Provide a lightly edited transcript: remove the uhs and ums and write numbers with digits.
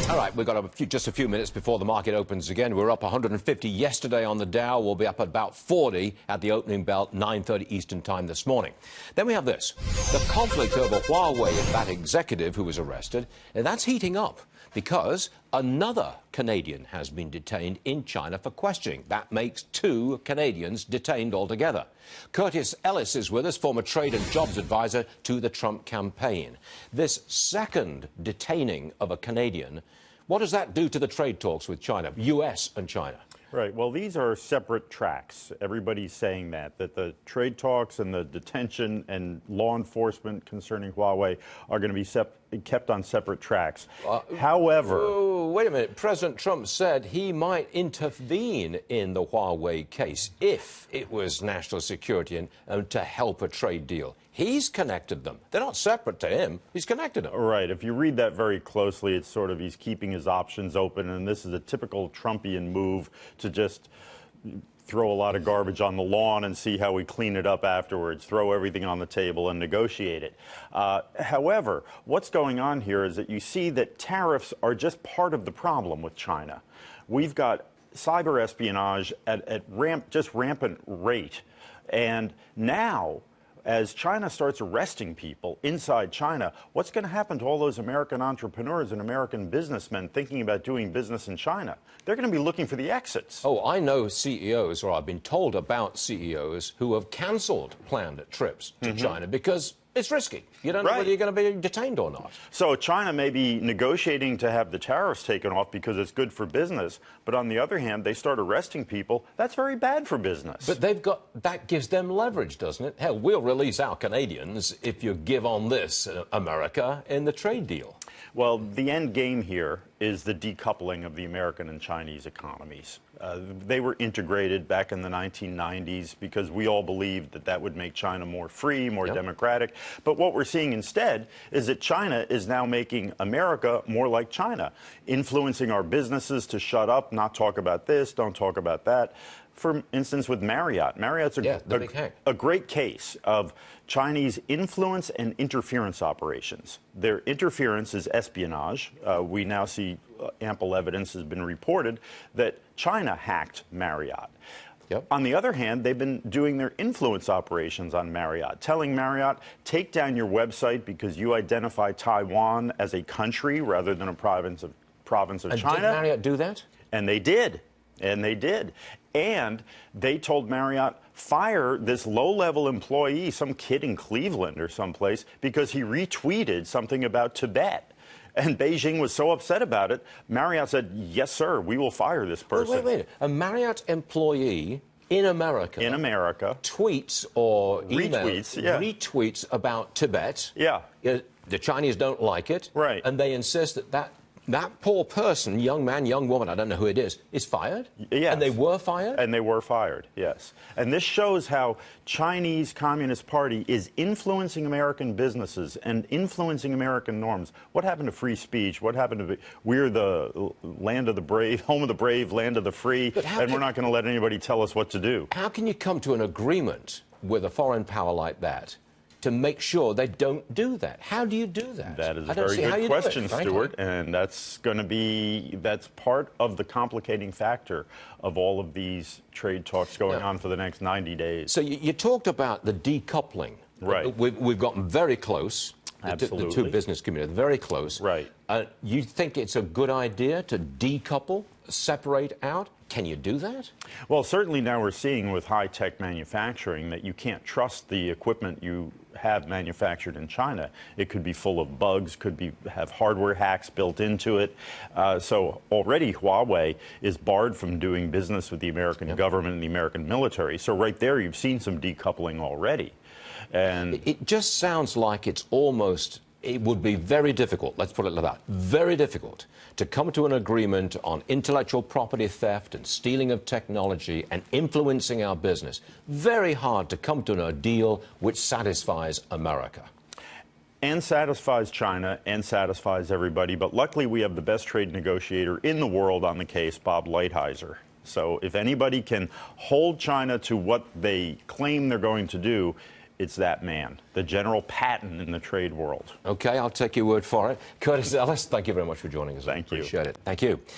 All right, we've got just a few minutes before the market opens again. We're up 150 yesterday on the Dow. We'll be up at about 40 at the opening bell, 9:30 Eastern Time this morning. Then we have this. The conflict over Huawei and that executive who was arrested, and that's heating up because another Canadian has been detained in China for questioning. That makes 2 Canadians detained altogether. Curtis Ellis is with us, former trade and jobs advisor to the Trump campaign. This second detaining of a Canadian, what does that do to the trade talks with China, U.S. and China? Right. Well, these are separate tracks. Everybody's saying that the trade talks and the detention and law enforcement concerning Huawei are going to be kept on separate tracks. However... wait a minute. President Trump said he might intervene in the Huawei case if it was national security and to help a trade deal. He's connected them. They're not separate to him. He's connected them. Right. If you read that very closely, it's sort of he's keeping his options open, and this is a typical Trumpian move to just throw a lot of garbage on the lawn and see how we clean it up afterwards, throw everything on the table and negotiate it. However, what's going on here is that you see that tariffs are just part of the problem with China. We've got cyber espionage at rampant rate. And now, as China starts arresting people inside China, what's going to happen to all those American entrepreneurs and American businessmen thinking about doing business in China? They're going to be looking for the exits. Oh, I know CEOs, or I've been told about CEOs, who have cancelled planned trips to China because it's risky. You don't know whether you're going to be detained or not. So China may be negotiating to have the tariffs taken off because it's good for business. But on the other hand, they start arresting people. That's very bad for business. But that gives them leverage, doesn't it? Hell, we'll release our Canadians if you give on this, America, in the trade deal. Well, the end game here is the decoupling of the American and Chinese economies. They were integrated back in the 1990s because we all believed that that would make China more free, more democratic. But what we're seeing instead is that China is now making America more like China, influencing our businesses to shut up, not talk about this, don't talk about that. For instance, with Marriott. Marriott's a great case of Chinese influence and interference operations. Their interference is espionage. We now see ample evidence has been reported that China hacked Marriott. On the other hand, they've been doing their influence operations on Marriott, telling Marriott, take down your website because you identify Taiwan as a country rather than a province of China. And did Marriott do that? And they did. And they did. And they told Marriott, fire this low-level employee, some kid in Cleveland or someplace, because he retweeted something about Tibet. And Beijing was so upset about it, Marriott said, yes, sir, we will fire this person. Wait. A Marriott employee in America tweets or retweets about Tibet. The Chinese don't like it. And they insist that poor person, young man, young woman, I don't know who it is fired? Yes. And they were fired? And they were fired, yes. And this shows how Chinese Communist Party is influencing American businesses and influencing American norms. What happened to free speech? What happened to we're the land of the brave, home of the brave, land of the free, and we're not going to let anybody tell us what to do. How can you come to an agreement with a foreign power like that to make sure they don't do that? How do you do that? That is a very good question, Stuart, and that's part of the complicating factor of all of these trade talks going on for the next 90 days. So you talked about the decoupling. Right. We've gotten very close. Absolutely. The two business communities, very close. Right. You think it's a good idea to decouple, separate out? Can you do that? Well, certainly now we're seeing with high-tech manufacturing that you can't trust the equipment you have manufactured in China. It could be full of bugs, have hardware hacks built into it. So already Huawei is barred from doing business with the American government and the American military. So right there you've seen some decoupling already. And it just sounds like it would be very difficult, let's put it like that, very difficult to come to an agreement on intellectual property theft and stealing of technology and influencing our business. Very hard to come to a deal which satisfies America. And satisfies China and satisfies everybody. But luckily we have the best trade negotiator in the world on the case, Bob Lighthizer. So if anybody can hold China to what they claim they're going to do, it's that man, the General Patton in the trade world. Okay, I'll take your word for it. Curtis Ellis, thank you very much for joining us. Thank you. Appreciate it. Thank you.